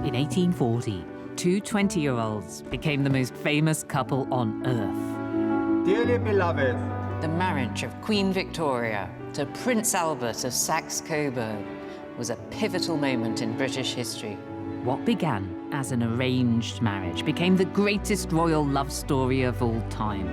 In 1840, two 20-year-olds became the most famous couple on Earth. Dearly beloved, The marriage of Queen Victoria to Prince Albert of Saxe-Coburg was a pivotal moment in British history. What began as an arranged marriage became the greatest royal love story of all time.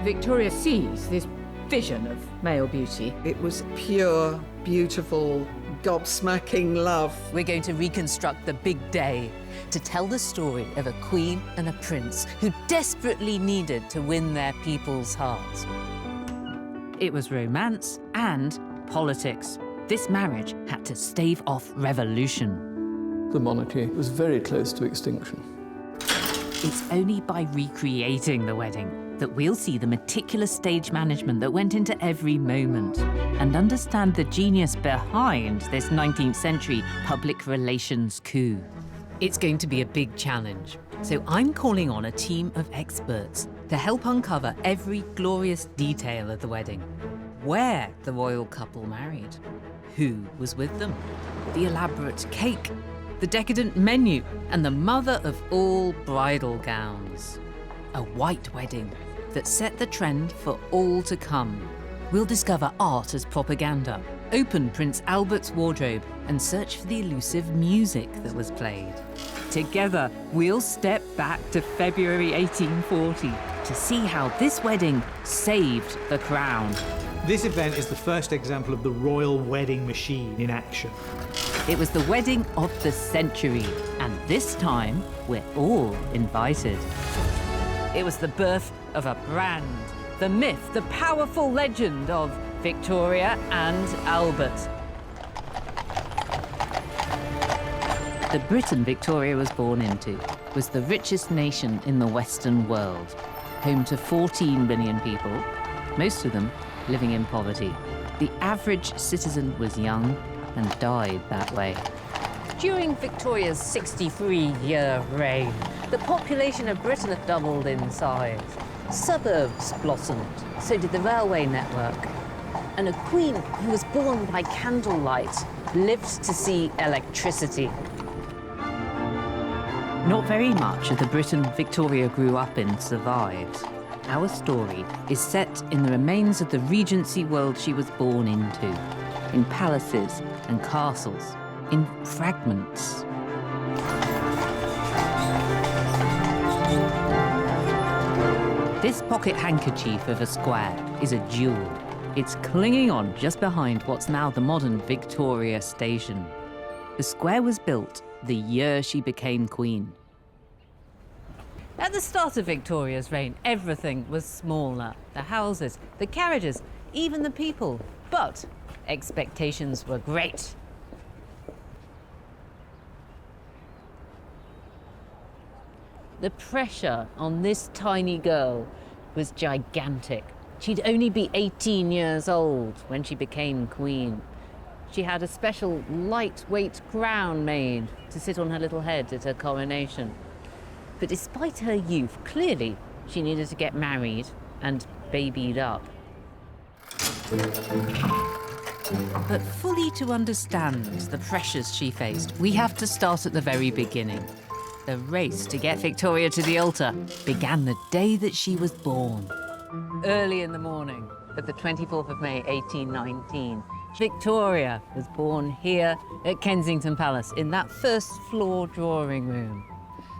Victoria sees this vision of male beauty. It was pure, beautiful, gobsmacking love. We're going to reconstruct the big day to tell the story of a queen and a prince who desperately needed to win their people's hearts. It was romance and politics. This marriage had to stave off revolution. The monarchy was very close to extinction. It's only by recreating the wedding that we'll see the meticulous stage management that went into every moment and understand the genius behind this 19th century public relations coup. It's going to be a big challenge, so I'm calling on a team of experts to help uncover every glorious detail of the wedding. Where the royal couple married, who was with them, the elaborate cake, the decadent menu, and the mother of all bridal gowns. A white wedding that set the trend for all to come. We'll discover art as propaganda, open Prince Albert's wardrobe, and search for the elusive music that was played. Together, we'll step back to February 1840 to see how this wedding saved the crown. This event is the first example of the royal wedding machine in action. It was the wedding of the century, and this time, we're all invited. It was the birth of a brand, the myth, the powerful legend of Victoria and Albert. The Britain Victoria was born into was the richest nation in the Western world, home to 14 million people, most of them living in poverty. The average citizen was young and died that way. During Victoria's 63-year reign, the population of Britain had doubled in size. Suburbs blossomed, so did the railway network. And a queen who was born by candlelight lived to see electricity. Not very much of the Britain Victoria grew up in survives. Our story is set in the remains of the Regency world she was born into, in palaces and castles, in fragments. This pocket handkerchief of a square is a jewel. It's clinging on just behind what's now the modern Victoria Station. The square was built the year she became queen. At the start of Victoria's reign, everything was smaller. The houses, the carriages, even the people. But expectations were great. The pressure on this tiny girl was gigantic. She'd only be 18 years old when she became queen. She had a special lightweight crown made to sit on her little head at her coronation. But despite her youth, clearly she needed to get married and babied up. But fully to understand the pressures she faced, we have to start at the very beginning. The race to get Victoria to the altar began the day that she was born. Early in the morning of the 24th of May, 1819, Victoria was born here at Kensington Palace in that first-floor drawing room.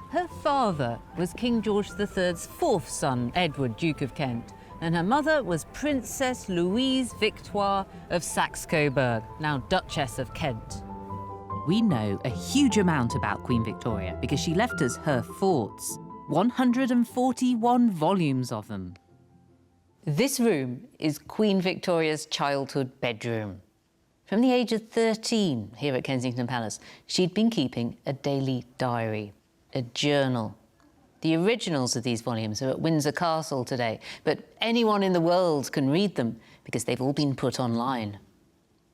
Her father was King George III's fourth son, Edward, Duke of Kent, and her mother was Princess Louise Victoire of Saxe-Coburg, now Duchess of Kent. We know a huge amount about Queen Victoria because she left us her thoughts, 141 volumes of them. This room is Queen Victoria's childhood bedroom. From the age of 13 here at Kensington Palace, she'd been keeping a daily diary, a journal. The originals of these volumes are at Windsor Castle today, but anyone in the world can read them because they've all been put online.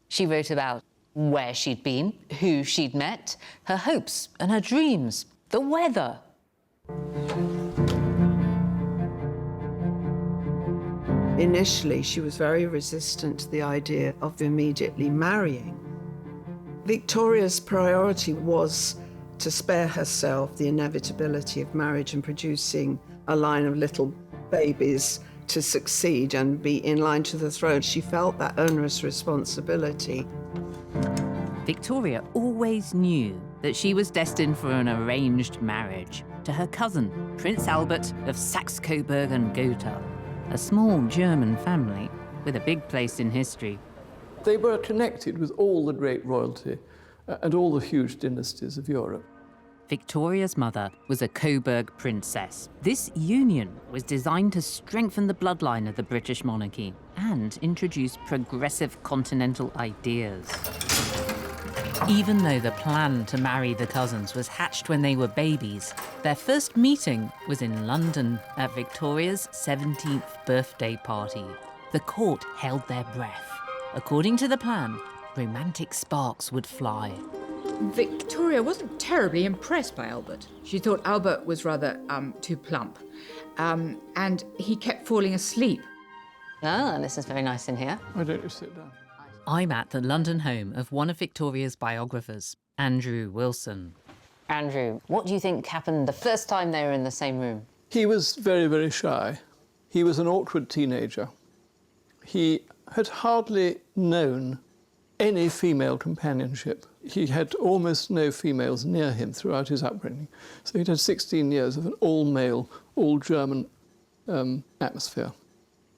She wrote about where she'd been, who she'd met, her hopes and her dreams, the weather. Initially, she was very resistant to the idea of immediately marrying. Victoria's priority was to spare herself the inevitability of marriage and producing a line of little babies to succeed and be in line to the throne. She felt that onerous responsibility. Victoria always knew that she was destined for an arranged marriage to her cousin, Prince Albert of Saxe-Coburg and Gotha, a small German family with a big place in history. They were connected with all the great royalty and all the huge dynasties of Europe. Victoria's mother was a Coburg princess. This union was designed to strengthen the bloodline of the British monarchy and introduce progressive continental ideas. Even though the plan to marry the cousins was hatched when they were babies, their first meeting was in London at Victoria's 17th birthday party. The court held their breath. According to the plan, romantic sparks would fly. Victoria wasn't terribly impressed by Albert. She thought Albert was rather too plump. And he kept falling asleep. Ah, this is very nice in here. Why don't you sit down? I'm at the London home of one of Victoria's biographers, Andrew Wilson. Andrew, what do you think happened the first time they were in the same room? He was very, very shy. He was an awkward teenager. He had hardly known any female companionship. He had almost no females near him throughout his upbringing. So he'd had 16 years of an all-male, all-German atmosphere.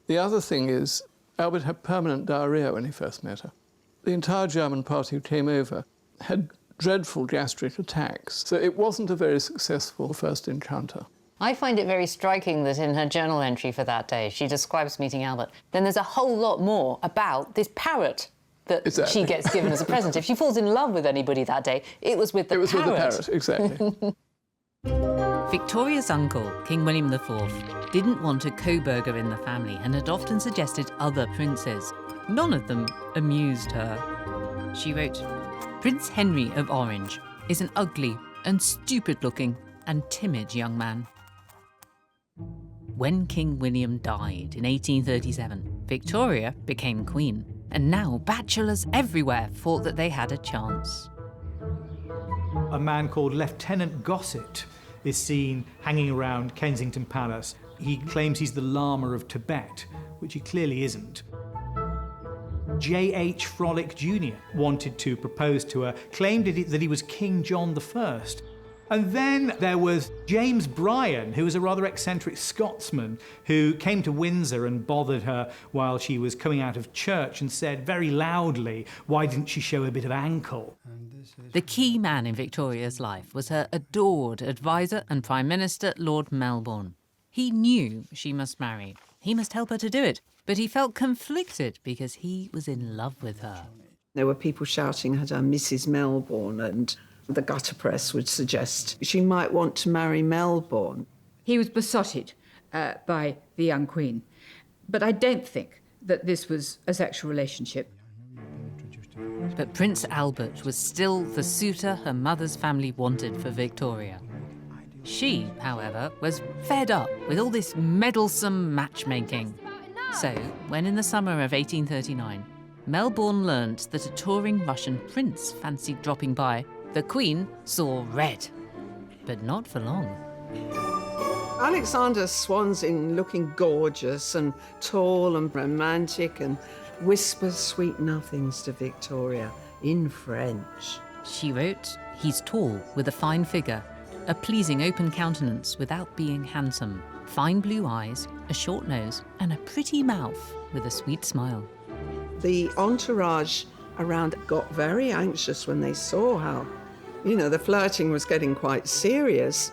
The other thing is, Albert had permanent diarrhea when he first met her. The entire German party who came over had dreadful gastric attacks, so it wasn't a very successful first encounter. I find it very striking that in her journal entry for that day, she describes meeting Albert. Then there's a whole lot more about this parrot that Exactly. she gets given as a present. If she falls in love with anybody that day, it was with the parrot. It was with the parrot, exactly. Victoria's uncle, King William IV, didn't want a Coburger in the family and had often suggested other princes. None of them amused her. She wrote, "Prince Henry of Orange is an ugly and stupid-looking and timid young man." When King William died in 1837, Victoria became queen, and now bachelors everywhere thought that they had a chance. A man called Lieutenant Gossett is seen hanging around Kensington Palace. He claims he's the Lama of Tibet, which he clearly isn't. J.H. Frolic Jr. wanted to propose to her, claimed that he was King John I. And then there was James Bryan, who was a rather eccentric Scotsman who came to Windsor and bothered her while she was coming out of church and said very loudly, why didn't she show a bit of ankle? The key man in Victoria's life was her adored advisor and Prime Minister, Lord Melbourne. He knew she must marry. He must help her to do it. But he felt conflicted because he was in love with her. There were people shouting at her Mrs. Melbourne, and the gutter press would suggest she might want to marry Melbourne. He was besotted by the young queen. But I don't think that this was a sexual relationship. But Prince Albert was still the suitor her mother's family wanted for Victoria. She, however, was fed up with all this meddlesome matchmaking. So, when in the summer of 1839, Melbourne learnt that a touring Russian prince fancied dropping by, the Queen saw red. But not for long. Alexander swans in looking gorgeous and tall and romantic and whispers sweet nothings to Victoria in French. She wrote, "He's tall, with a fine figure, a pleasing open countenance without being handsome, fine blue eyes, a short nose, and a pretty mouth with a sweet smile." The entourage around got very anxious when they saw how, the flirting was getting quite serious.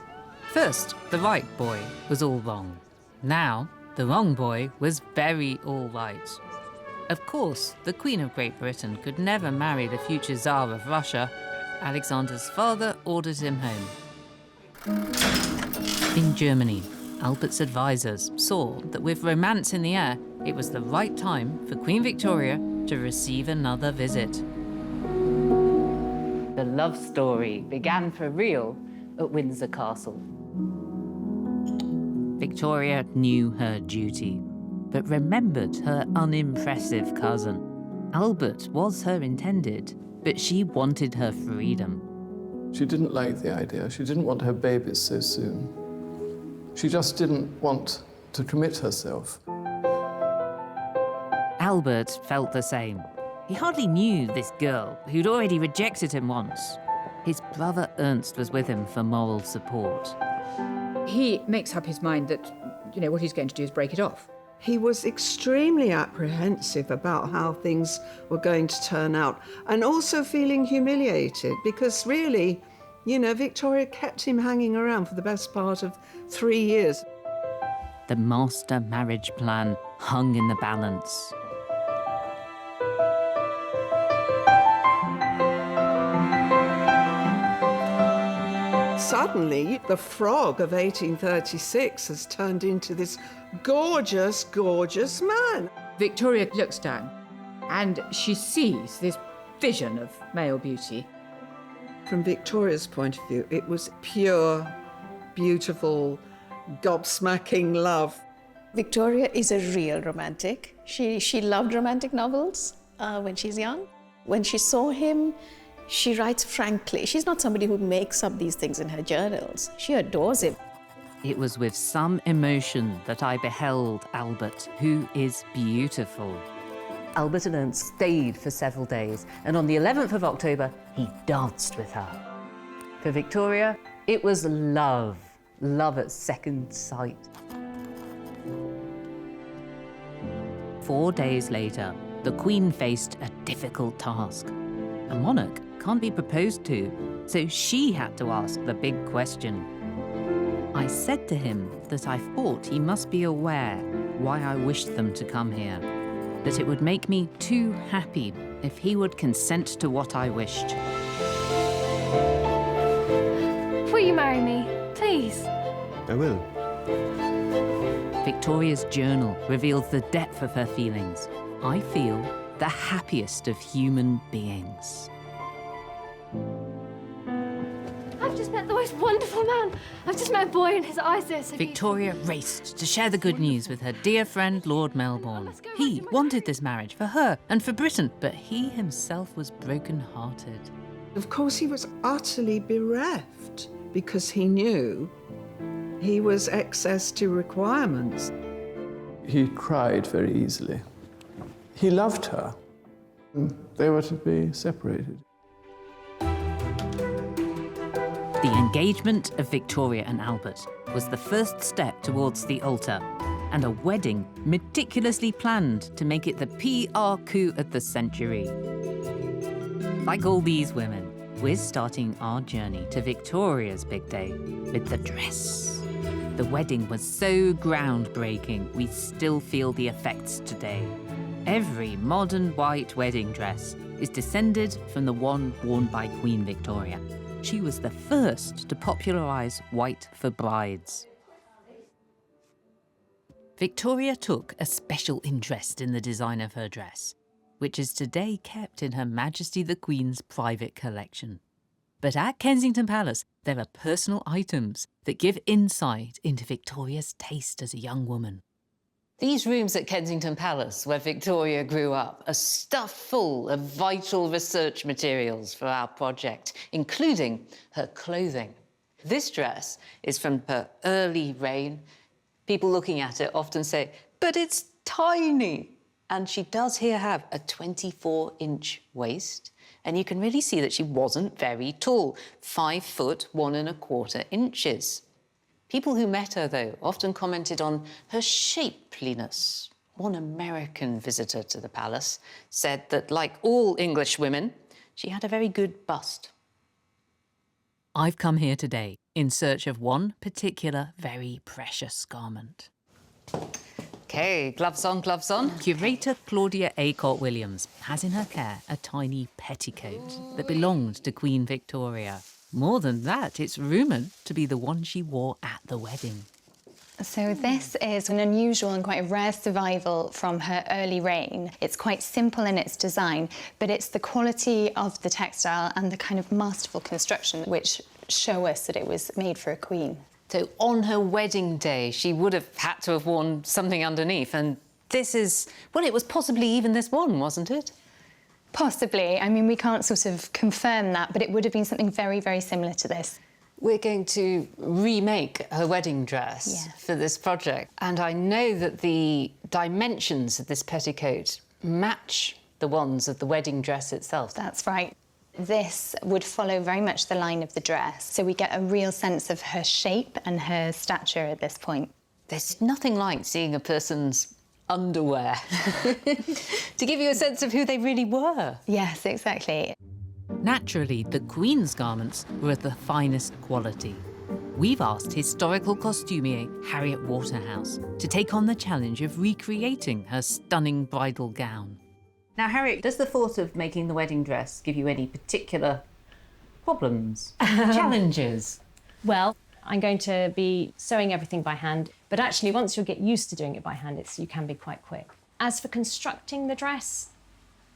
First, the right boy was all wrong. Now, the wrong boy was very all right. Of course, the Queen of Great Britain could never marry the future Tsar of Russia. Alexander's father ordered him home. In Germany, Albert's advisors saw that with romance in the air, it was the right time for Queen Victoria to receive another visit. The love story began for real at Windsor Castle. Victoria knew her duty, but remembered her unimpressive cousin. Albert was her intended, but she wanted her freedom. She didn't like the idea. She didn't want her babies so soon. She just didn't want to commit herself. Albert felt the same. He hardly knew this girl who'd already rejected him once. His brother Ernst was with him for moral support. He makes up his mind that, what he's going to do is break it off. He was extremely apprehensive about how things were going to turn out, and also feeling humiliated because really, Victoria kept him hanging around for the best part of 3 years. The master marriage plan hung in the balance. Suddenly, the frog of 1836 has turned into this gorgeous, gorgeous man. Victoria looks down and she sees this vision of male beauty. From Victoria's point of view, it was pure, beautiful, gobsmacking love. Victoria is a real romantic. She loved romantic novels when she's young. When she saw him, she writes frankly. She's not somebody who makes up these things in her journals. She adores him. It was with some emotion that I beheld Albert, who is beautiful. Albert and Ernst stayed for several days, and on the 11th of October, he danced with her. For Victoria, it was love at second sight. 4 days later, the Queen faced a difficult task. A monarch can't be proposed to, so she had to ask the big question. I said to him that I thought he must be aware why I wished them to come here, that it would make me too happy if he would consent to what I wished. Will you marry me, please? I will. Victoria's journal reveals the depth of her feelings. I feel the happiest of human beings. I've just met the most wonderful man. I've just met a boy and his eyes are so Victoria raced to share the good news with her dear friend Lord Melbourne. He wanted this marriage for her and for Britain, but he himself was broken-hearted. Of course, he was utterly bereft because he knew he was excess to requirements. He cried very easily. He loved her. They were to be separated. The engagement of Victoria and Albert was the first step towards the altar, and a wedding meticulously planned to make it the PR coup of the century. Like all these women, we're starting our journey to Victoria's big day with the dress. The wedding was so groundbreaking, we still feel the effects today. Every modern white wedding dress is descended from the one worn by Queen Victoria. She was the first to popularise white for brides. Victoria took a special interest in the design of her dress, which is today kept in Her Majesty the Queen's private collection. But at Kensington Palace, there are personal items that give insight into Victoria's taste as a young woman. These rooms at Kensington Palace, where Victoria grew up, are stuffed full of vital research materials for our project, including her clothing. This dress is from her early reign. People looking at it often say, but it's tiny. And she does here have a 24-inch waist. And you can really see that she wasn't very tall, 5 foot 1¼ inches. People who met her, though, often commented on her shapeliness. One American visitor to the palace said that, like all English women, she had a very good bust. I've come here today in search of one particular very precious garment. OK, gloves on, gloves on. Curator Claudia Acott-Williams has in her care a tiny petticoat that belonged to Queen Victoria. More than that, it's rumoured to be the one she wore at the wedding. So this is an unusual and quite rare survival from her early reign. It's quite simple in its design, but it's the quality of the textile and the kind of masterful construction which show us that it was made for a queen. So on her wedding day, she would have had to have worn something underneath, and this is, well, it was possibly even this one, wasn't it? Possibly. I mean, we can't sort of confirm that, but it would have been something very, very similar to this. We're going to remake her wedding dress for this project. And I know that the dimensions of this petticoat match the ones of the wedding dress itself. That's right. This would follow very much the line of the dress, so we get a real sense of her shape and her stature at this point. There's nothing like seeing a person's underwear to give you a sense of who they really were. Yes, exactly. Naturally, the Queen's garments were of the finest quality. We've asked historical costumier Harriet Waterhouse to take on the challenge of recreating her stunning bridal gown. Now, Harriet, does the thought of making the wedding dress give you any particular problems, challenges? Well, I'm going to be sewing everything by hand, but actually once you get used to doing it by hand, you can be quite quick. As for constructing the dress,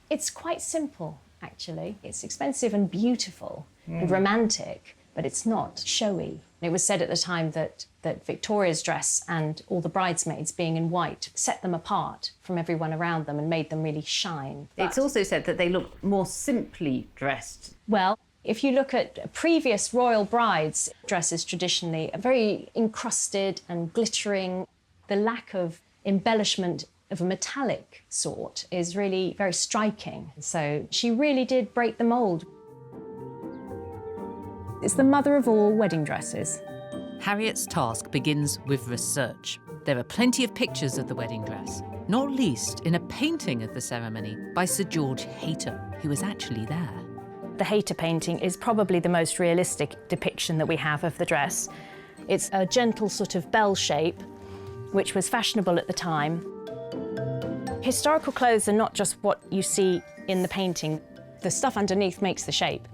it's quite simple, actually. It's expensive and beautiful and romantic, but it's not showy. It was said at the time that Victoria's dress and all the bridesmaids being in white set them apart from everyone around them and made them really shine. It's also said that they look more simply dressed. Well, if you look at previous royal brides' dresses traditionally, are very encrusted and glittering. The lack of embellishment of a metallic sort is really very striking. So she really did break the mould. It's the mother of all wedding dresses. Harriet's task begins with research. There are plenty of pictures of the wedding dress, not least in a painting of the ceremony by Sir George Hayter, who was actually there. The Hayter painting is probably the most realistic depiction that we have of the dress. It's a gentle sort of bell shape, which was fashionable at the time. Historical clothes are not just what you see in the painting. The stuff underneath makes the shape.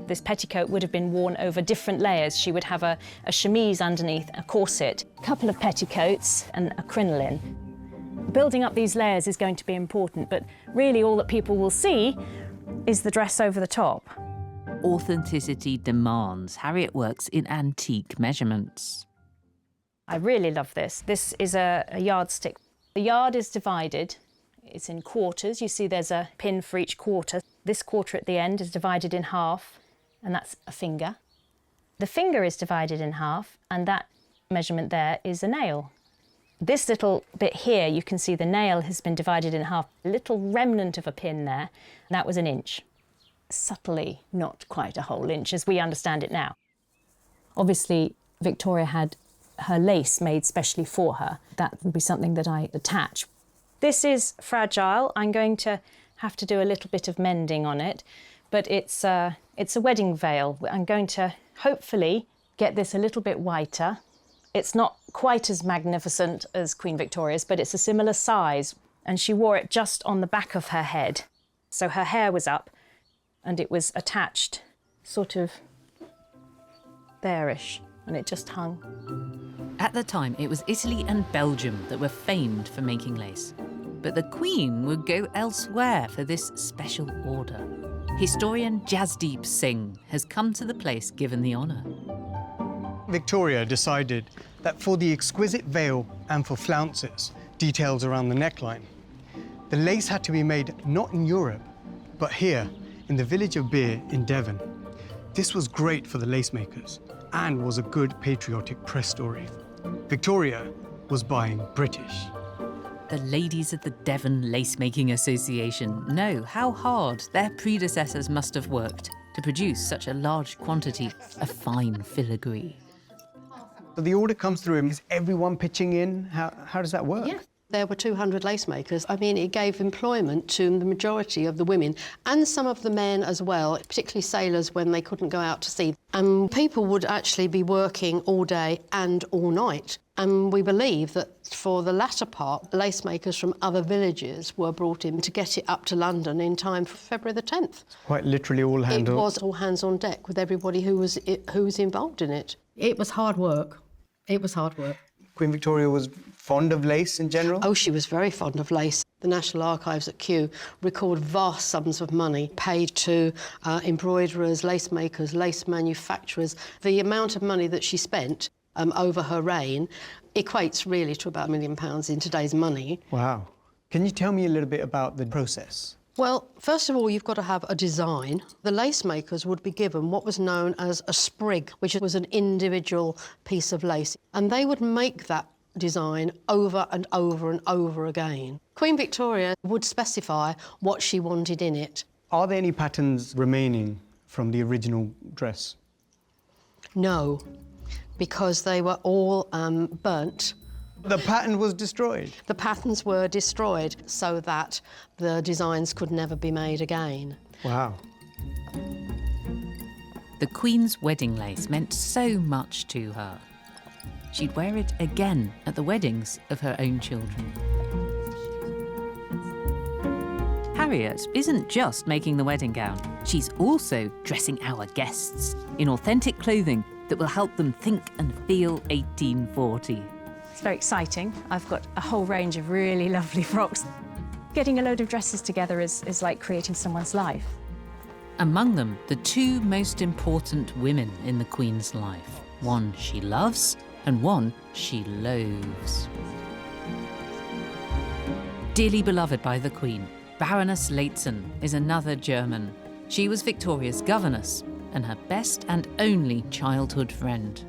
This petticoat would have been worn over different layers. She would have a chemise underneath, a corset, a couple of petticoats and a crinoline. Building up these layers is going to be important, but really all that people will see is the dress over the top. Authenticity demands Harriet works in antique measurements. I really love this. This is a yardstick. The yard is divided. It's in quarters. You see there's a pin for each quarter. This quarter at the end is divided in half, and that's a finger. The finger is divided in half, and that measurement there is a nail. This little bit here, you can see the nail has been divided in half. A little remnant of a pin there, and that was an inch. Subtly, not quite a whole inch as we understand it now. Obviously, Victoria had her lace made specially for her. That would be something that I attach. This is fragile. I'm going to have to do a little bit of mending on it, but it's a wedding veil. I'm going to hopefully get this a little bit whiter. It's not quite as magnificent as Queen Victoria's, but it's a similar size, and she wore it just on the back of her head. So her hair was up, and it was attached sort of there-ish, and it just hung. At the time, it was Italy and Belgium that were famed for making lace. But the Queen would go elsewhere for this special order. Historian Jasdeep Singh has come to the place given the honour. Victoria decided that for the exquisite veil and for flounces, details around the neckline, the lace had to be made not in Europe, but here, in the village of Beer in Devon. This was great for the lace makers and was a good patriotic press story. Victoria was buying British. The ladies of the Devon Lace-Making Association know how hard their predecessors must have worked to produce such a large quantity of fine filigree. So the order comes through, and is everyone pitching in? How does that work? Yeah. There were 200 lace makers. I mean, it gave employment to the majority of the women and some of the men as well, particularly sailors when they couldn't go out to sea. And people would actually be working all day and all night. And we believe that for the latter part, lace makers from other villages were brought in to get it up to London in time for February the 10th. Quite literally all hands on. It was all hands on deck with everybody who was involved in it. It was hard work. It was hard work. Queen Victoria was fond of lace in general? Oh, she was very fond of lace. The National Archives at Kew record vast sums of money paid to embroiderers, lace makers, lace manufacturers. The amount of money that she spent over her reign equates really to about £1 million in today's money. Wow. Can you tell me a little bit about the process? Well, first of all, you've got to have a design. The lace makers would be given what was known as a sprig, which was an individual piece of lace, and they would make that design over and over and over again. Queen Victoria would specify what she wanted in it. Are there any patterns remaining from the original dress? No, because they were all burnt. The pattern was destroyed? The patterns were destroyed so that the designs could never be made again. Wow. The Queen's wedding lace meant so much to her. She'd wear it again at the weddings of her own children. Harriet isn't just making the wedding gown, she's also dressing our guests in authentic clothing that will help them think and feel 1840. It's very exciting. I've got a whole range of really lovely frocks. Getting a load of dresses together is like creating someone's life. Among them, the two most important women in the Queen's life. One she loves and one she loathes. Dearly beloved by the Queen, Baroness Lehzen is another German. She was Victoria's governess and her best and only childhood friend.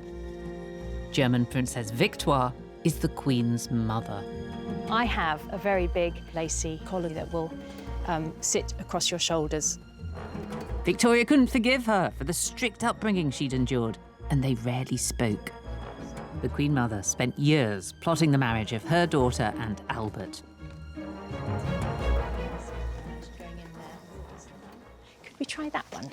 German Princess Victoire is the Queen's mother. I have a very big lacy collar that will sit across your shoulders. Victoria couldn't forgive her for the strict upbringing she'd endured, and they rarely spoke. The Queen Mother spent years plotting the marriage of her daughter and Albert. Could we try that one?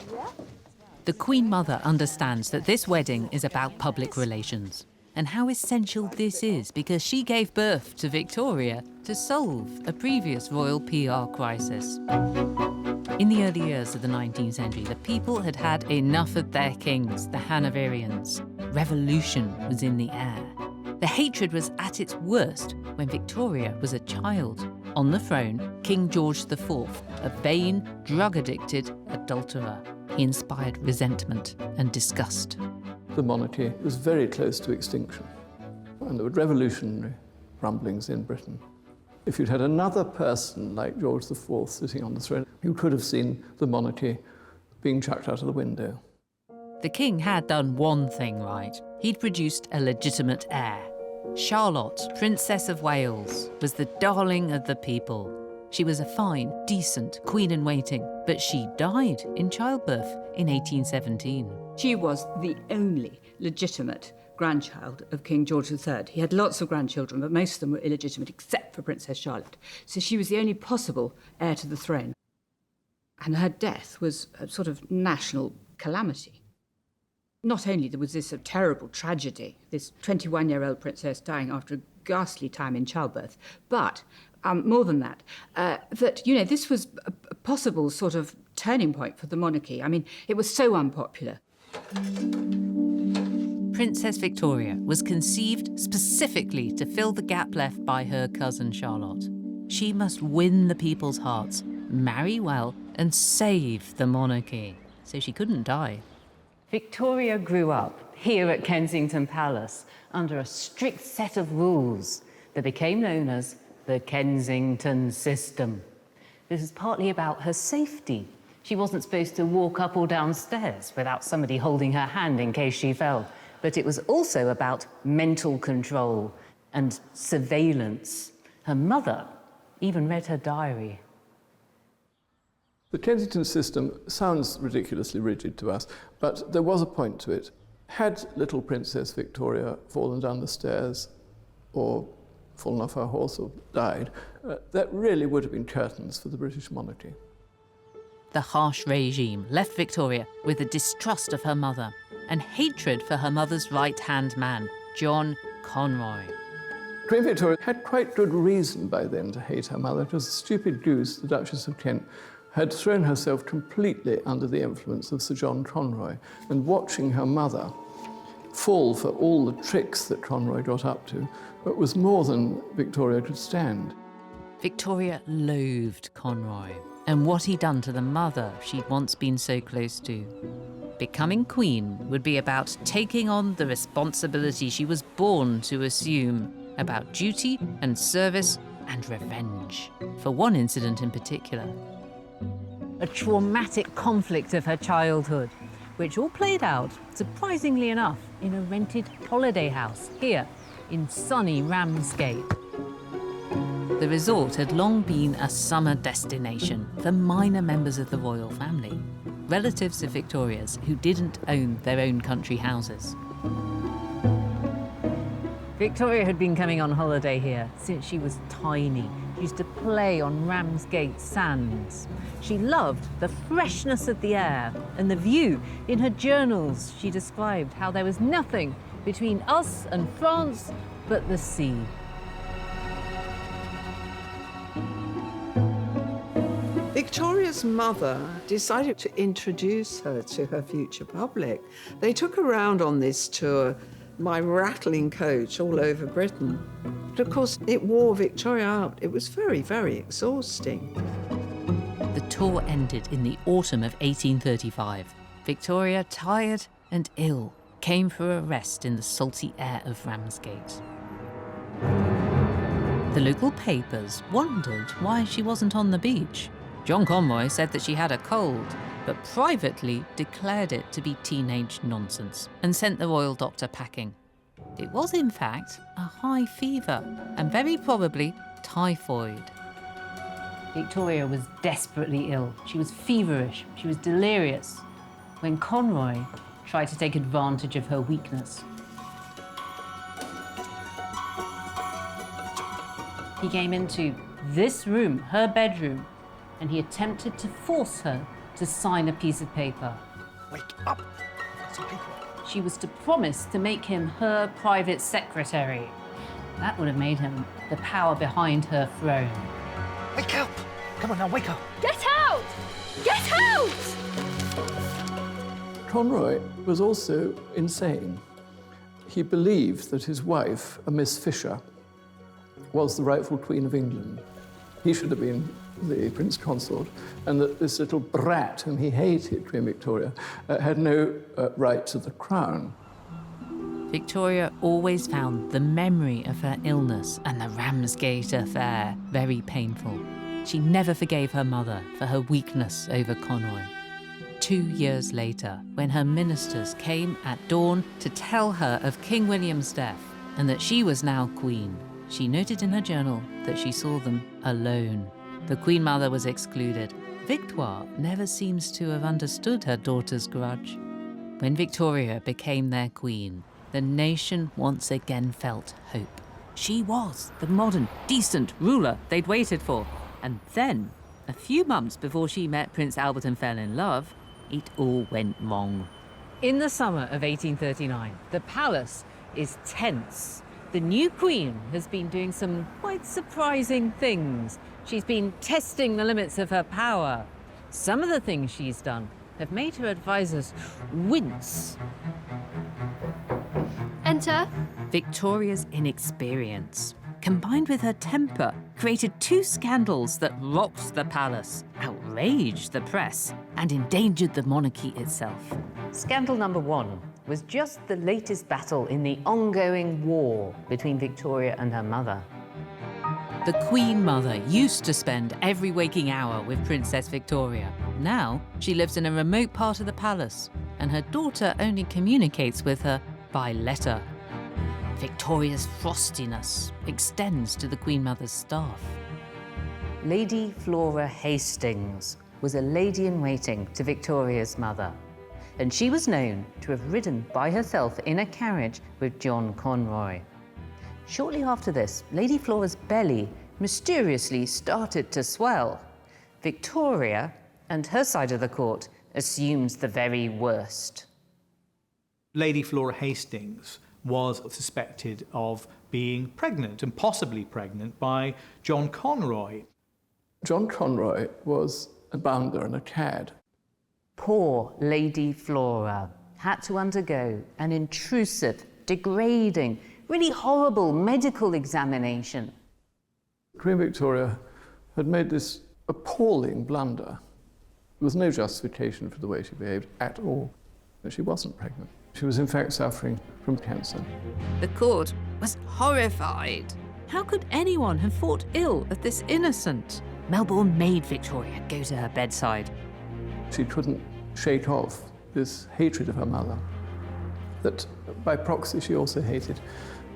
The Queen Mother understands that this wedding is about public relations, and how essential this is because she gave birth to Victoria to solve a previous royal PR crisis. In the early years of the 19th century, the people had had enough of their kings, the Hanoverians. Revolution was in the air. The hatred was at its worst when Victoria was a child. On the throne, King George IV, a vain, drug-addicted adulterer. He inspired resentment and disgust. The monarchy was very close to extinction, and there were revolutionary rumblings in Britain. If you'd had another person like George IV sitting on the throne, you could have seen the monarchy being chucked out of the window. The king had done one thing right. He'd produced a legitimate heir. Charlotte, Princess of Wales, was the darling of the people. She was a fine, decent queen-in-waiting, but she died in childbirth in 1817. She was the only legitimate grandchild of King George III. He had lots of grandchildren, but most of them were illegitimate, except for Princess Charlotte. So she was the only possible heir to the throne. And her death was a sort of national calamity. Not only was this a terrible tragedy, this 21-year-old princess dying after a ghastly time in childbirth, but more than that, this was a possible sort of turning point for the monarchy. I mean, it was so unpopular. Princess Victoria was conceived specifically to fill the gap left by her cousin Charlotte. She must win the people's hearts, marry well, and save the monarchy. So she couldn't die. Victoria grew up here at Kensington Palace under a strict set of rules that became known as the Kensington system. This is partly about her safety. She wasn't supposed to walk up or down stairs without somebody holding her hand in case she fell. But it was also about mental control and surveillance. Her mother even read her diary. The Kensington system sounds ridiculously rigid to us, but there was a point to it. Had little Princess Victoria fallen down the stairs or fallen off her horse or died, that really would have been curtains for the British monarchy. The harsh regime left Victoria with a distrust of her mother and hatred for her mother's right-hand man, John Conroy. Queen Victoria had quite good reason by then to hate her mother. It was a stupid goose, the Duchess of Kent, had thrown herself completely under the influence of Sir John Conroy, and watching her mother fall for all the tricks that Conroy got up to, it was more than Victoria could stand. Victoria loathed Conroy and what he'd done to the mother she'd once been so close to. Becoming queen would be about taking on the responsibility she was born to assume, about duty and service and revenge, for one incident in particular. a traumatic conflict of her childhood, which all played out, surprisingly enough, in a rented holiday house here in sunny Ramsgate. The resort had long been a summer destination for minor members of the royal family, relatives of Victoria's who didn't own their own country houses. Victoria had been coming on holiday here since she was tiny. She used to play on Ramsgate sands. She loved the freshness of the air and the view. In her journals, she described how there was nothing between us and France but the sea. Victoria's mother decided to introduce her to her future public. They took her around on this tour by rattling coach all over Britain. But of course, it wore Victoria out. It was very, very exhausting. The tour ended in the autumn of 1835. Victoria, tired and ill, came for a rest in the salty air of Ramsgate. The local papers wondered why she wasn't on the beach. John Conroy said that she had a cold, but privately declared it to be teenage nonsense and sent the royal doctor packing. It was, in fact, a high fever and very probably typhoid. Victoria was desperately ill. She was feverish. She was delirious. When Conroy tried to take advantage of her weakness. He came into this room, her bedroom, and he attempted to force her to sign a piece of paper. Wake up! Some paper. She was to promise to make him her private secretary. That would have made him the power behind her throne. Wake up! Come on now, wake up! Get out! Get out! Conroy was also insane. He believed that his wife, a Miss Fisher, was the rightful Queen of England. He should have been the Prince Consort, and that this little brat whom he hated, Queen Victoria, had no right to the crown. Victoria always found the memory of her illness and the Ramsgate affair very painful. She never forgave her mother for her weakness over Conroy. 2 years later, when her ministers came at dawn to tell her of King William's death and that she was now queen, she noted in her journal that she saw them alone. The Queen Mother was excluded. Victoire never seems to have understood her daughter's grudge. When Victoria became their queen, the nation once again felt hope. She was the modern, decent ruler they'd waited for. And then, a few months before she met Prince Albert and fell in love, it all went wrong. In the summer of 1839, the palace is tense. The new queen has been doing some quite surprising things. She's been testing the limits of her power. Some of the things she's done have made her advisors wince. Enter. Victoria's inexperience, combined with her temper, created 2 scandals that rocked the palace, outraged the press, and endangered the monarchy itself. Scandal number 1 was just the latest battle in the ongoing war between Victoria and her mother. The Queen Mother used to spend every waking hour with Princess Victoria. Now, she lives in a remote part of the palace, and her daughter only communicates with her by letter. Victoria's frostiness extends to the Queen Mother's staff. Lady Flora Hastings was a lady-in-waiting to Victoria's mother, and she was known to have ridden by herself in a carriage with John Conroy. Shortly after this, Lady Flora's belly mysteriously started to swell. Victoria and her side of the court assumes the very worst. Lady Flora Hastings was suspected of being pregnant, and possibly pregnant, by John Conroy. John Conroy was a bounder and a cad. Poor Lady Flora had to undergo an intrusive, degrading, really horrible medical examination. Queen Victoria had made this appalling blunder. There was no justification for the way she behaved at all. She wasn't pregnant. She was in fact suffering from cancer. The court was horrified. How could anyone have thought ill of this innocent? Melbourne made Victoria go to her bedside. She couldn't shake off this hatred of her mother, that by proxy she also hated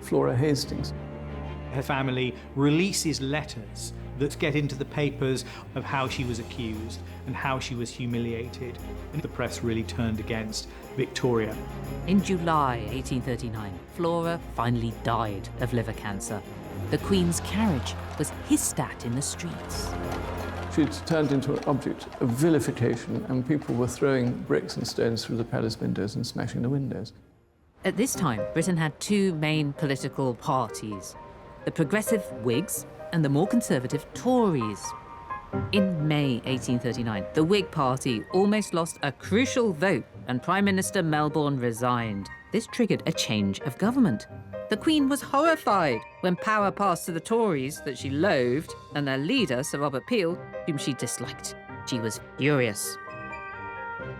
Flora Hastings. Her family releases letters that get into the papers of how she was accused and how she was humiliated. And the press really turned against Victoria. In July 1839, Flora finally died of liver cancer. The Queen's carriage was hissed at in the streets. She'd turned into an object of vilification, and people were throwing bricks and stones through the palace windows and smashing the windows. At this time, Britain had two main political parties, the progressive Whigs and the more conservative Tories. In May 1839, the Whig Party almost lost a crucial vote and Prime Minister Melbourne resigned. This triggered a change of government. The Queen was horrified when power passed to the Tories that she loathed and their leader, Sir Robert Peel, whom she disliked. She was furious.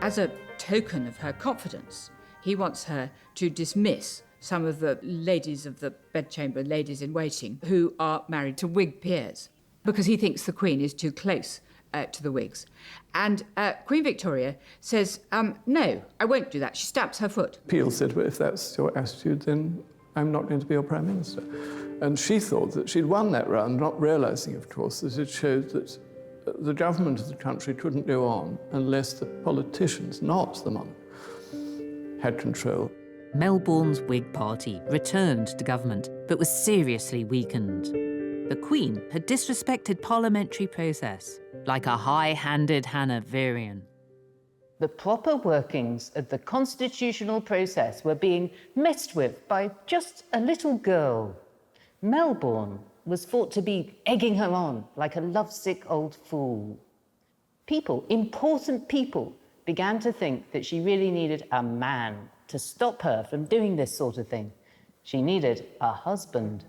As a token of her confidence, he wants her to dismiss some of the ladies of the bedchamber, ladies in waiting, who are married to Whig peers, because he thinks the Queen is too close to the Whigs. And Queen Victoria says, no, I won't do that. She stamps her foot. Peel said, well, if that's your attitude, then I'm not going to be your Prime Minister. And she thought that she'd won that round, not realising, of course, that it showed that the government of the country couldn't go on unless the politicians, not the monarch, had control. Melbourne's Whig Party returned to government, but was seriously weakened. The Queen had disrespected parliamentary process, like a high-handed Hanoverian. The proper workings of the constitutional process were being messed with by just a little girl. Melbourne was thought to be egging her on like a lovesick old fool. People, important people, began to think that she really needed a man to stop her from doing this sort of thing. She needed a husband.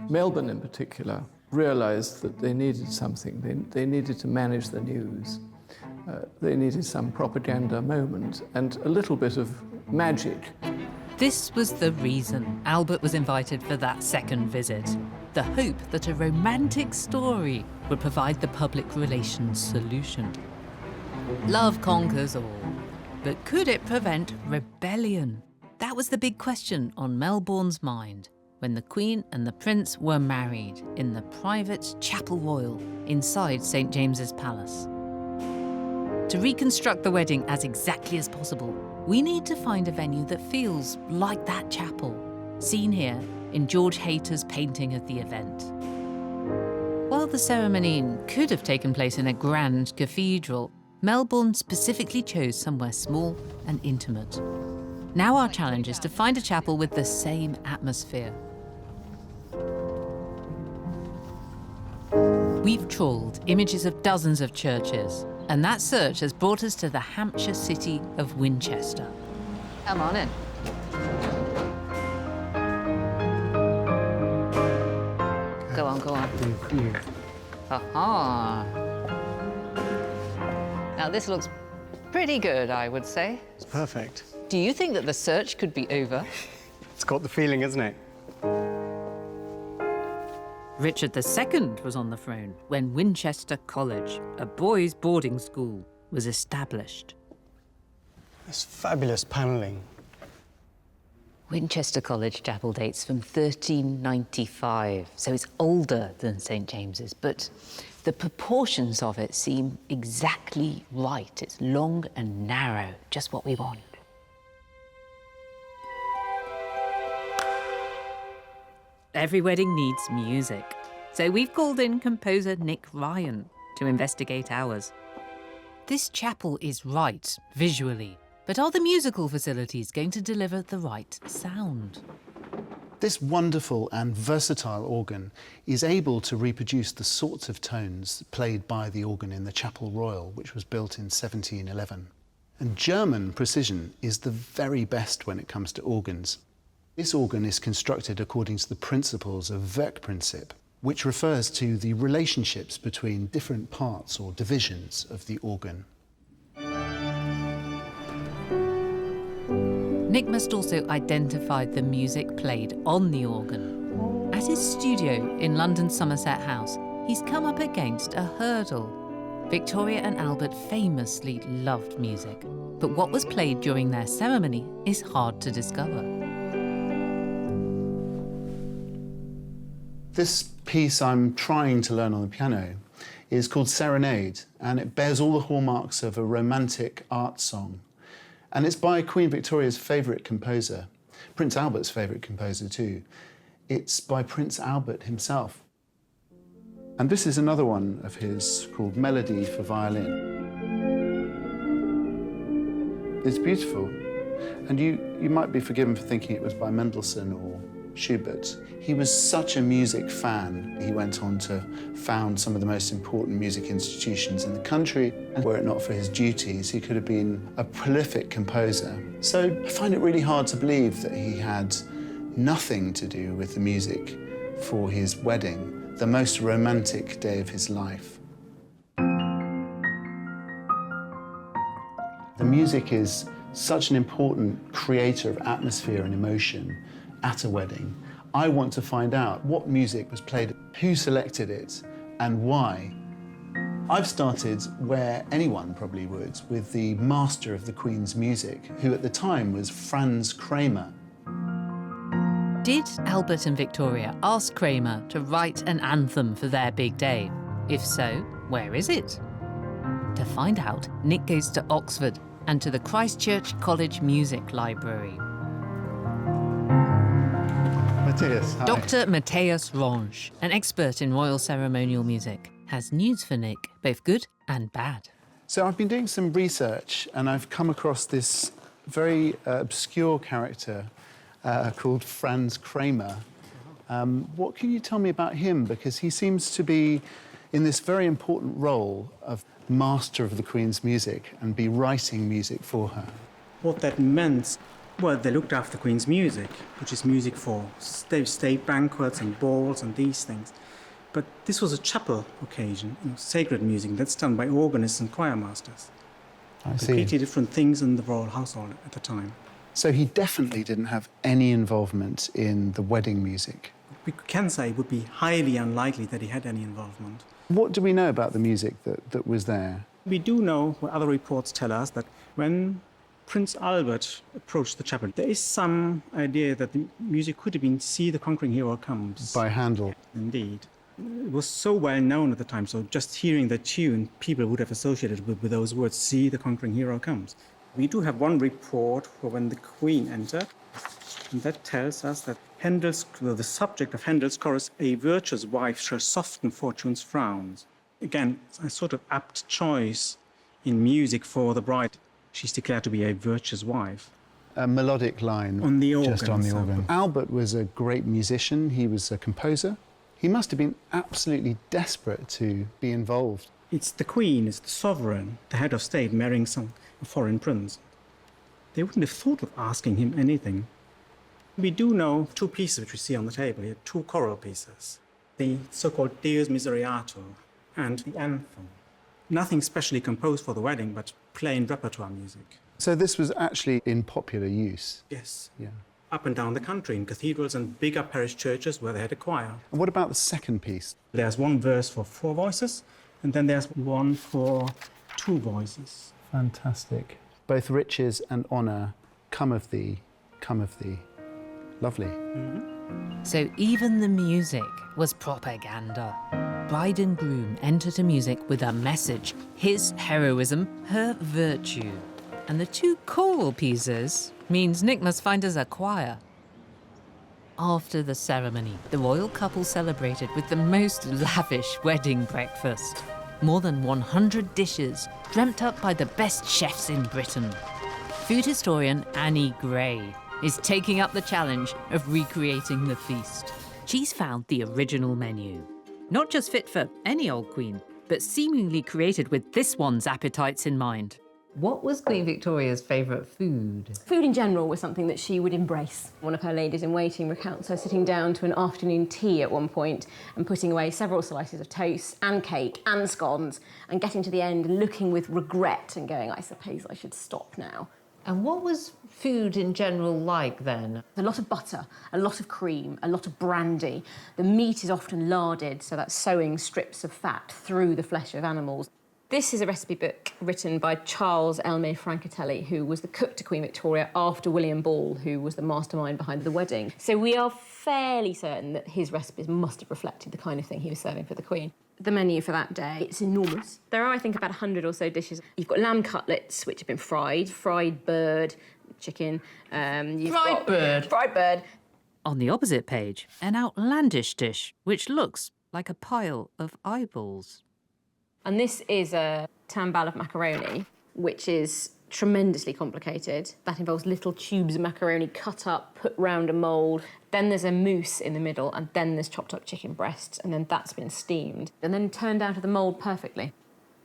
Melbourne, in particular, realised that they needed something. They needed to manage the news. They needed some propaganda moment and a little bit of magic. This was the reason Albert was invited for that second visit. The hope that a romantic story would provide the public relations solution. Love conquers all, but could it prevent rebellion? That was the big question on Melbourne's mind when the Queen and the Prince were married in the private Chapel Royal inside St. James's Palace. To reconstruct the wedding as exactly as possible, we need to find a venue that feels like that chapel, seen here in George Hayter's painting of the event. While the ceremony could have taken place in a grand cathedral, Melbourne specifically chose somewhere small and intimate. Now our challenge is to find a chapel with the same atmosphere. We've trawled images of dozens of churches, and that search has brought us to the Hampshire city of Winchester. Come on in. Go on, go on. Aha. Now this looks pretty good, I would say. It's perfect. Do you think that the search could be over? It's got the feeling, isn't it? Richard II was on the throne when Winchester College, a boys' boarding school, was established. This fabulous panelling. Winchester College chapel dates from 1395, so it's older than St. James's, but the proportions of it seem exactly right. It's long and narrow, just what we want. Every wedding needs music, so we've called in composer Nick Ryan to investigate ours. This chapel is right visually, but are the musical facilities going to deliver the right sound? This wonderful and versatile organ is able to reproduce the sorts of tones played by the organ in the Chapel Royal, which was built in 1711. And German precision is the very best when it comes to organs. This organ is constructed according to the principles of Werkprinzip, which refers to the relationships between different parts or divisions of the organ. Nick must also identify the music played on the organ. At his studio in London's Somerset House, he's come up against a hurdle. Victoria and Albert famously loved music, but what was played during their ceremony is hard to discover. This piece I'm trying to learn on the piano is called Serenade, and it bears all the hallmarks of a romantic art song. And it's by Queen Victoria's favourite composer, Prince Albert's favourite composer too. It's by Prince Albert himself. And this is another one of his called Melody for Violin. It's beautiful. And you might be forgiven for thinking it was by Mendelssohn or Schubert. He was such a music fan. He went on to found some of the most important music institutions in the country. And were it not for his duties, he could have been a prolific composer. So I find it really hard to believe that he had nothing to do with the music for his wedding, the most romantic day of his life. The music is such an important creator of atmosphere and emotion at a wedding. I want to find out what music was played, who selected it, and why. I've started where anyone probably would, with the master of the Queen's music, who at the time was Franz Kramer. Did Albert and Victoria ask Kramer to write an anthem for their big day? If so, where is it? To find out, Nick goes to Oxford and to the Christchurch College Music Library. Matthias, hi. Dr. Matthias Ronge, an expert in royal ceremonial music, has news for Nick, both good and bad. So I've been doing some research and I've come across this very obscure character called Franz Kramer. What can you tell me about him? Because he seems to be in this very important role of master of the Queen's music and be writing music for her. What that meant, well, they looked after the Queen's music, which is music for state banquets and balls and these things. But this was a chapel occasion, sacred music that's done by organists and choir masters. I see. Completely different things in the royal household at the time. So he definitely didn't have any involvement in the wedding music. We can say it would be highly unlikely that he had any involvement. What do we know about the music that was there? We do know, what other reports tell us, that when Prince Albert approached the chapel, there is some idea that the music could have been See the Conquering Hero Comes. By Handel. Indeed. It was so well known at the time, so just hearing the tune, people would have associated with those words, See the Conquering Hero Comes. We do have one report for when the Queen entered, and that tells us that the subject of Handel's chorus, a virtuous wife shall soften fortune's frowns. Again, a sort of apt choice in music for the bride. She's declared to be a virtuous wife. A melodic line. On the organ. Just on the organ. Albert was a great musician. He was a composer. He must have been absolutely desperate to be involved. It's the Queen, it's the sovereign, the head of state, marrying a foreign prince. They wouldn't have thought of asking him anything. We do know two pieces which we see on the table here, two choral pieces. The so-called Deus Miseriatur and the anthem. Nothing specially composed for the wedding, but plain repertoire music. So this was actually in popular use? Yes. Yeah. Up and down the country, in cathedrals and bigger parish churches where they had a choir. And what about the second piece? There's one verse for 4 voices, and then there's one for 2 voices. Fantastic. Both riches and honour come of thee, come of thee. Lovely. Mm-hmm. So even the music was propaganda. Bride and groom enter to music with a message, his heroism, her virtue. And the 2 choral pieces means Nick must find us a choir. After the ceremony, the royal couple celebrated with the most lavish wedding breakfast. More than 100 dishes, dreamt up by the best chefs in Britain. Food historian Annie Gray is taking up the challenge of recreating the feast. She's found the original menu. Not just fit for any old queen, but seemingly created with this one's appetites in mind. What was Queen Victoria's favourite food? Food in general was something that she would embrace. One of her ladies-in-waiting recounts her sitting down to an afternoon tea at one point and putting away several slices of toast and cake and scones and getting to the end and looking with regret and going, I suppose I should stop now. And what was food in general like then? A lot of butter, a lot of cream, a lot of brandy. The meat is often larded, so that's sewing strips of fat through the flesh of animals. This is a recipe book written by Charles Elmé Francatelli, who was the cook to Queen Victoria after William Ball, who was the mastermind behind the wedding. So we are fairly certain that his recipes must have reflected the kind of thing he was serving for the Queen. The menu for that day, it's enormous. There are, I think, about 100 or so dishes. You've got lamb cutlets, which have been fried bird, chicken. Fried bird. On the opposite page, an outlandish dish, which looks like a pile of eyeballs. And this is a tambal of macaroni, which is tremendously complicated. That involves little tubes of macaroni cut up, put round a mould. Then there's a mousse in the middle, and then there's chopped up chicken breasts, and then that's been steamed, and then turned out of the mould perfectly.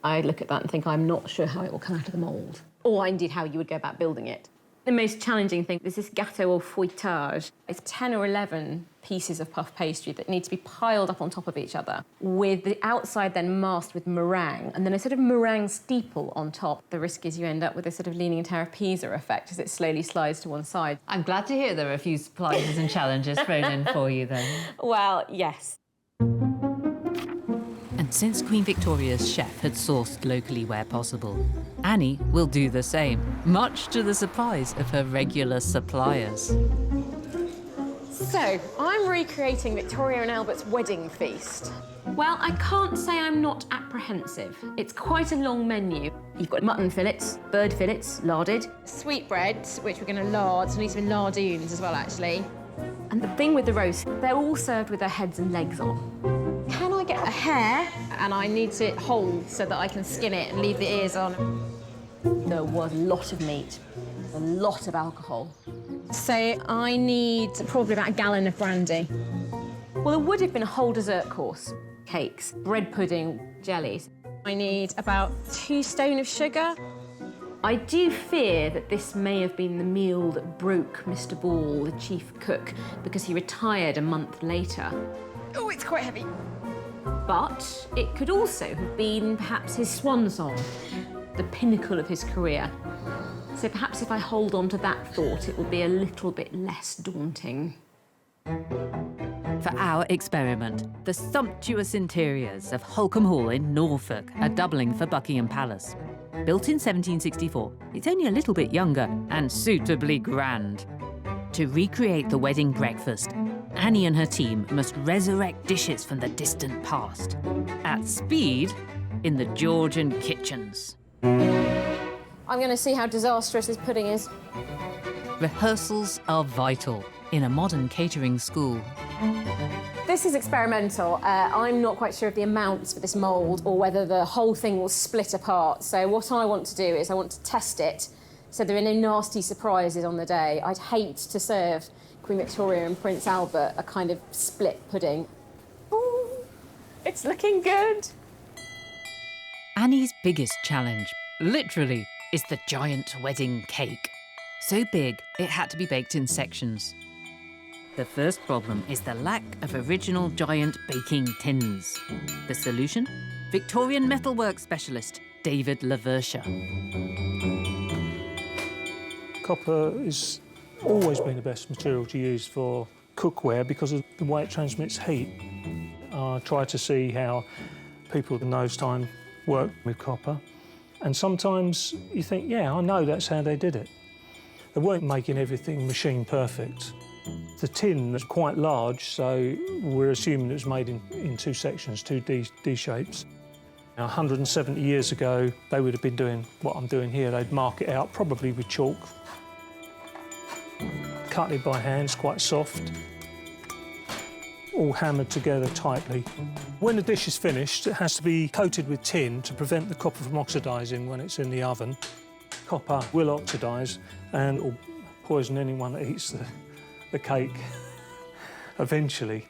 I look at that and think I'm not sure how it will come out of the mould, or indeed how you would go about building it. The most challenging thing is this gâteau au feuilletage. It's 10 or 11 pieces of puff pastry that need to be piled up on top of each other, with the outside then masked with meringue, and then a sort of meringue steeple on top. The risk is you end up with a sort of Leaning Tower of Pisa effect as it slowly slides to one side. I'm glad to hear there are a few surprises and challenges thrown in for you then. Well, yes. And since Queen Victoria's chef had sourced locally where possible, Annie will do the same, much to the surprise of her regular suppliers. So, I'm recreating Victoria and Albert's wedding feast. Well, I can't say I'm not apprehensive. It's quite a long menu. You've got mutton fillets, bird fillets, larded, sweetbreads, which we're going to lard, so these are lardoons as well, actually. And the thing with the roast, they're all served with their heads and legs on. Can I get a hare? And I need it whole so that I can skin it and leave the ears on. There was a lot of meat, a lot of alcohol. So I need probably about a gallon of brandy. Well, there would have been a whole dessert course. Cakes, bread pudding, jellies. I need about 2 stone of sugar. I do fear that this may have been the meal that broke Mr. Ball, the chief cook, because he retired a month later. Oh, it's quite heavy. But it could also have been perhaps his swan song, the pinnacle of his career. So perhaps if I hold on to that thought, it will be a little bit less daunting. For our experiment, the sumptuous interiors of Holcombe Hall in Norfolk are doubling for Buckingham Palace. Built in 1764, it's only a little bit younger and suitably grand. To recreate the wedding breakfast, Annie and her team must resurrect dishes from the distant past. At speed, in the Georgian kitchens. I'm going to see how disastrous this pudding is. Rehearsals are vital in a modern catering school. This is experimental. I'm not quite sure of the amounts for this mould or whether the whole thing will split apart. So what I want to do is I want to test it so there are no nasty surprises on the day. I'd hate to serve Queen Victoria and Prince Albert a kind of split pudding. Ooh, it's looking good. Annie's biggest challenge, literally, is the giant wedding cake. So big, it had to be baked in sections. The first problem is the lack of original giant baking tins. The solution? Victorian metalwork specialist David Laversha. Copper has always been the best material to use for cookware because of the way it transmits heat. I try to see how people in those times work with copper, and sometimes you think, yeah, I know that's how they did it. They weren't making everything machine perfect. The tin was quite large, so we're assuming it was made in 2 sections, 2 D shapes. 170 years ago, they would have been doing what I'm doing here. They'd mark it out, probably with chalk. Cut it by hand, it's quite soft. All hammered together tightly. When the dish is finished, it has to be coated with tin to prevent the copper from oxidising when it's in the oven. Copper will oxidise and it will poison anyone that eats the cake eventually.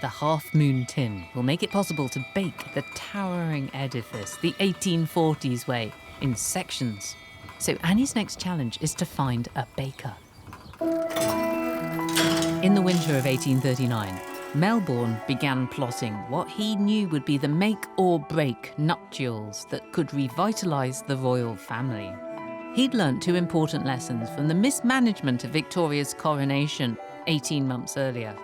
The half-moon tin will make it possible to bake the towering edifice the 1840s way in sections. So Annie's next challenge is to find a baker. In the winter of 1839, Melbourne began plotting what he knew would be the make-or-break nuptials that could revitalise the royal family. He'd learnt 2 important lessons from the mismanagement of Victoria's coronation 18 months earlier.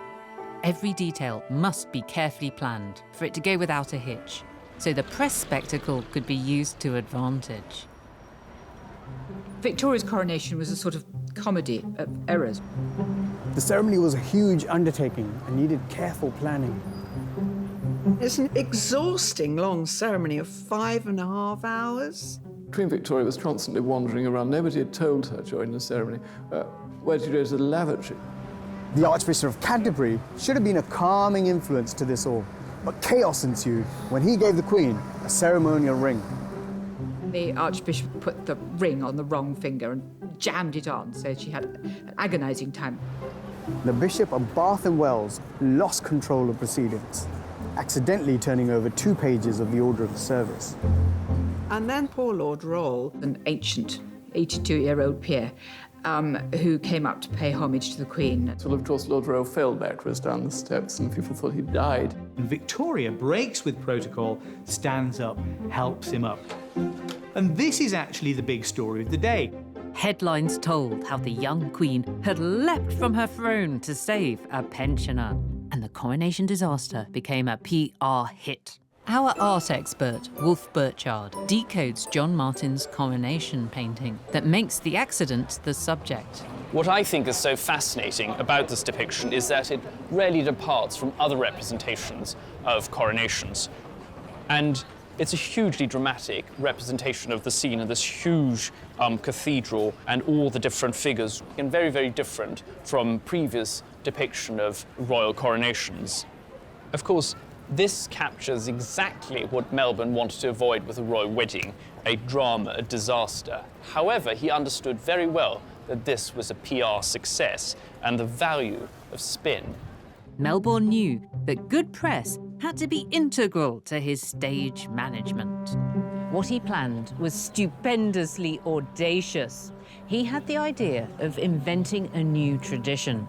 Every detail must be carefully planned for it to go without a hitch. so the press spectacle could be used to advantage. Victoria's coronation was a sort of comedy of errors. The ceremony was a huge undertaking and needed careful planning. It's an exhausting long ceremony of 5.5 hours. Queen Victoria was constantly wandering around. Nobody had told her during the ceremony, where did you go to the lavatory? The Archbishop of Canterbury should have been a calming influence to this all, but chaos ensued when he gave the Queen a ceremonial ring. The Archbishop put the ring on the wrong finger and jammed it on, so she had an agonising time. The Bishop of Bath and Wells lost control of proceedings, accidentally turning over 2 pages of the order of the service. And then poor Lord Roll, an ancient 82-year-old peer, who came up to pay homage to the Queen. Well, of course, Lord Rowe fell backwards down the steps and people thought he died. And Victoria breaks with protocol, stands up, helps him up. And this is actually the big story of the day. Headlines told how the young queen had leapt from her throne to save a pensioner, and the coronation disaster became a PR hit. Our art expert, Wolf Burchard, decodes John Martin's coronation painting that makes the accident the subject. What I think is so fascinating about this depiction is that it rarely departs from other representations of coronations. And it's a hugely dramatic representation of the scene in this huge cathedral and all the different figures, and very, very different from previous depiction of royal coronations. Of course, this captures exactly what Melbourne wanted to avoid with a royal wedding, a drama, a disaster. However, he understood very well that this was a PR success and the value of spin. Melbourne knew that good press had to be integral to his stage management. What he planned was stupendously audacious. He had the idea of inventing a new tradition,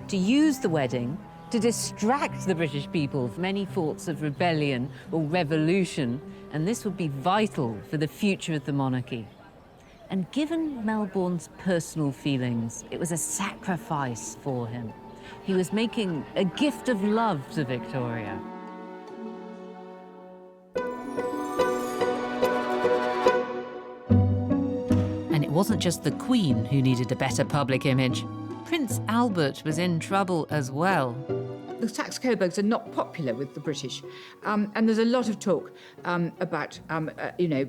to use the wedding to distract the British people from any thoughts of rebellion or revolution, and this would be vital for the future of the monarchy. And given Melbourne's personal feelings, it was a sacrifice for him. He was making a gift of love to Victoria. And it wasn't just the Queen who needed a better public image. Prince Albert was in trouble as well. The Saxe-Coburgs are not popular with the British, and there's a lot of talk about,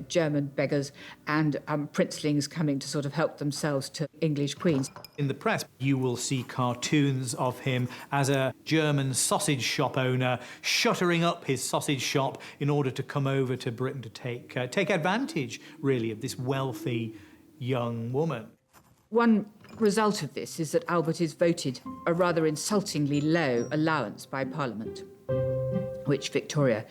German beggars and princelings coming to sort of help themselves to English queens. In the press, you will see cartoons of him as a German sausage shop owner shuttering up his sausage shop in order to come over to Britain to take advantage, really, of this wealthy young woman. One result of this is that Albert is voted a rather insultingly low allowance by Parliament, which Victoria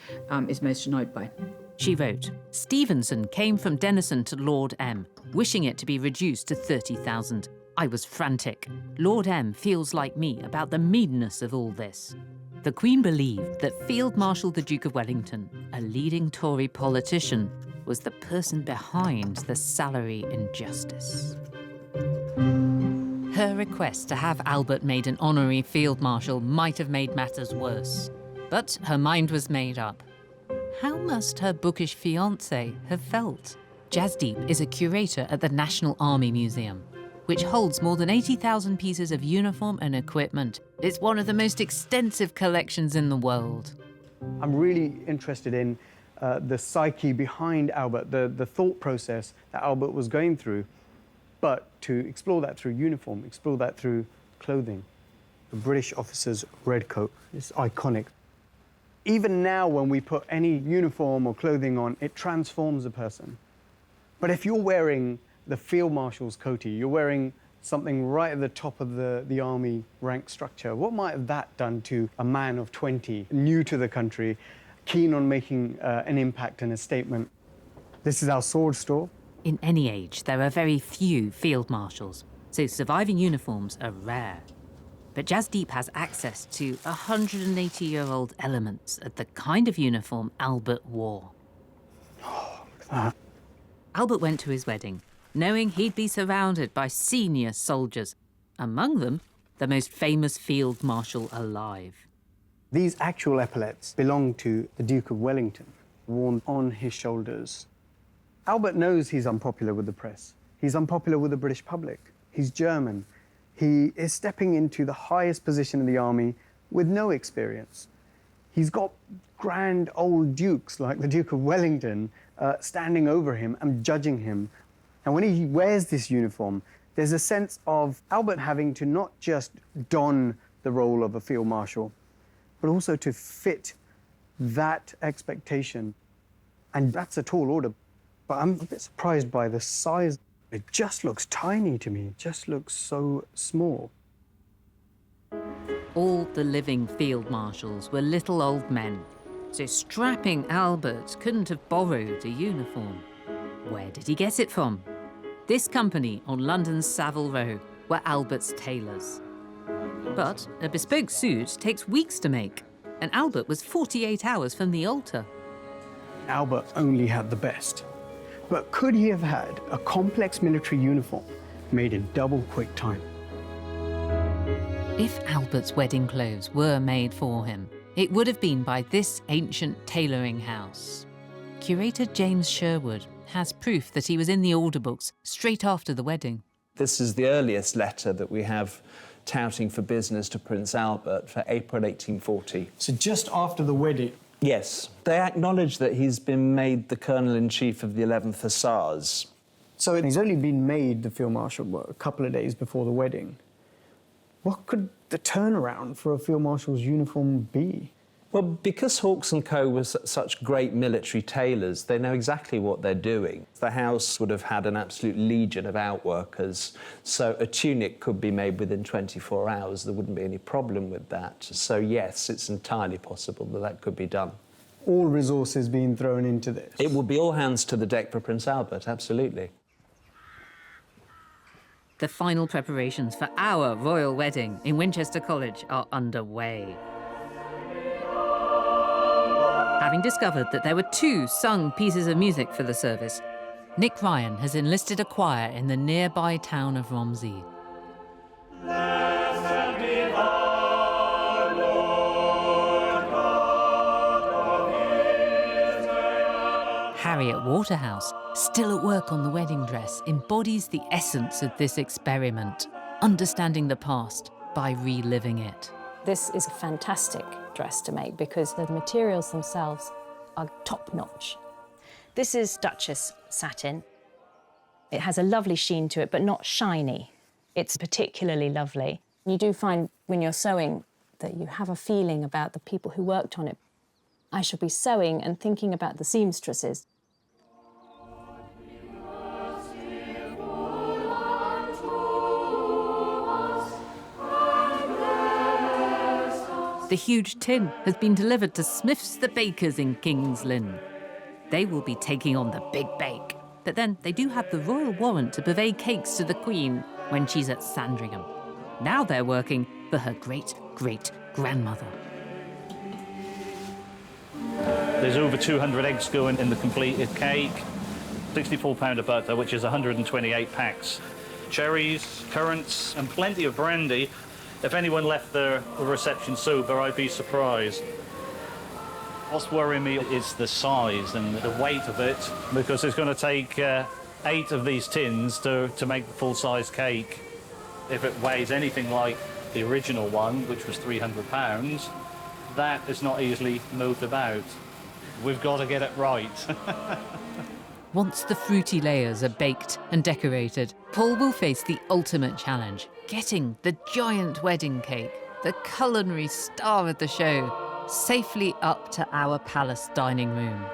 is most annoyed by. She wrote, Stevenson came from Denison to Lord M, wishing it to be reduced to 30,000. I was frantic. Lord M feels like me about the meanness of all this. The Queen believed that Field Marshal the Duke of Wellington, a leading Tory politician, was the person behind the salary injustice. Her request to have Albert made an honorary Field Marshal might have made matters worse. But her mind was made up. How must her bookish fiancé have felt? Jasdeep is a curator at the National Army Museum, which holds more than 80,000 pieces of uniform and equipment. It's one of the most extensive collections in the world. I'm really interested in the psyche behind Albert, the thought process that Albert was going through, but to explore that through uniform, explore that through clothing. The British officer's red coat is iconic. Even now, when we put any uniform or clothing on, it transforms a person. But if you're wearing the Field Marshal's coatee, you're wearing something right at the top of the army rank structure, what might have that done to a man of 20, new to the country, keen on making an impact and a statement? This is our sword store. In any age, there are very few field marshals, so surviving uniforms are rare. But Jasdeep has access to 180-year-old elements of the kind of uniform Albert wore. Oh, look at that. Albert went to his wedding, knowing he'd be surrounded by senior soldiers, among them the most famous field marshal alive. These actual epaulets belong to the Duke of Wellington. worn on his shoulders. Albert knows he's unpopular with the press. He's unpopular with the British public. He's German. He is stepping into the highest position in the army with no experience. He's got grand old dukes like the Duke of Wellington standing over him and judging him. And when he wears this uniform, there's a sense of Albert having to not just don the role of a field marshal, but also to fit that expectation. And that's a tall order. But I'm a bit surprised by the size. It just looks tiny to me. It just looks so small. All the living field marshals were little old men, so strapping Albert couldn't have borrowed a uniform. Where did he get it from? This company on London's Savile Row were Albert's tailors. But a bespoke suit takes weeks to make, and Albert was 48 hours from the altar. Albert only had the best. But could he have had a complex military uniform made in double quick time? If Albert's wedding clothes were made for him, it would have been by this ancient tailoring house. Curator James Sherwood has proof that he was in the order books straight after the wedding. This is the earliest letter that we have touting for business to Prince Albert for April 1840. So just after the wedding? Yes. They acknowledge that he's been made the Colonel-in-Chief of the 11th Hussars. So he's only been made the Field Marshal, a couple of days before the wedding. What could the turnaround for a Field Marshal's uniform be? Well, because Hawks & Co. was such great military tailors, they know exactly what they're doing. The house would have had an absolute legion of outworkers, so a tunic could be made within 24 hours. There wouldn't be any problem with that. So, yes, it's entirely possible that that could be done. All resources being thrown into this? It would be all hands to the deck for Prince Albert, absolutely. The final preparations for our royal wedding in Winchester College are underway. Having discovered that there were 2 sung pieces of music for the service, Nick Ryan has enlisted a choir in the nearby town of Romsey. Harriet Waterhouse, still at work on the wedding dress, embodies the essence of this experiment, understanding the past by reliving it. This is a fantastic dress to make because the materials themselves are top-notch. This is Duchess satin. It has a lovely sheen to it, but not shiny. It's particularly lovely. You do find when you're sewing that you have a feeling about the people who worked on it. I shall be sewing and thinking about the seamstresses. The huge tin has been delivered to Smith's the Bakers in King's Lynn. They will be taking on the big bake, but then they do have the royal warrant to purvey cakes to the Queen when she's at Sandringham. Now they're working for her great-great-grandmother. There's over 200 eggs going in the completed cake, 64 pound of butter, which is 128 packs, cherries, currants, and plenty of brandy. If anyone left the reception sober, I'd be surprised. What's worrying me is the size and the weight of it, because it's going to take 8 of these tins to make the full-size cake. If it weighs anything like the original one, which was 300 pounds, that is not easily moved about. We've got to get it right. Once the fruity layers are baked and decorated, Paul will face the ultimate challenge, getting the giant wedding cake, the culinary star of the show, safely up to our palace dining room.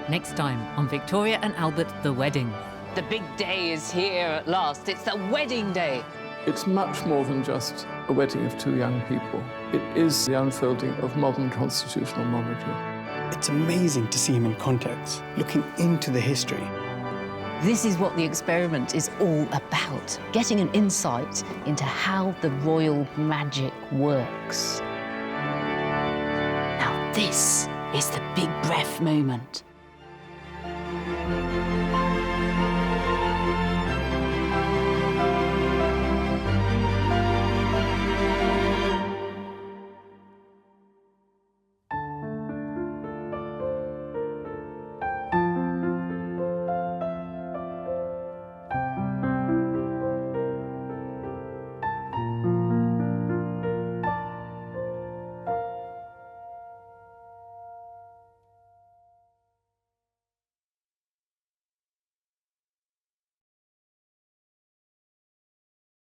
Next time on Victoria and Albert, The Wedding. The big day is here at last. It's the wedding day. It's much more than just a wedding of 2 young people. It is the unfolding of modern constitutional monarchy. It's amazing to see him in context, looking into the history. This is what the experiment is all about, getting an insight into how the royal magic works. Now this is the big breath moment.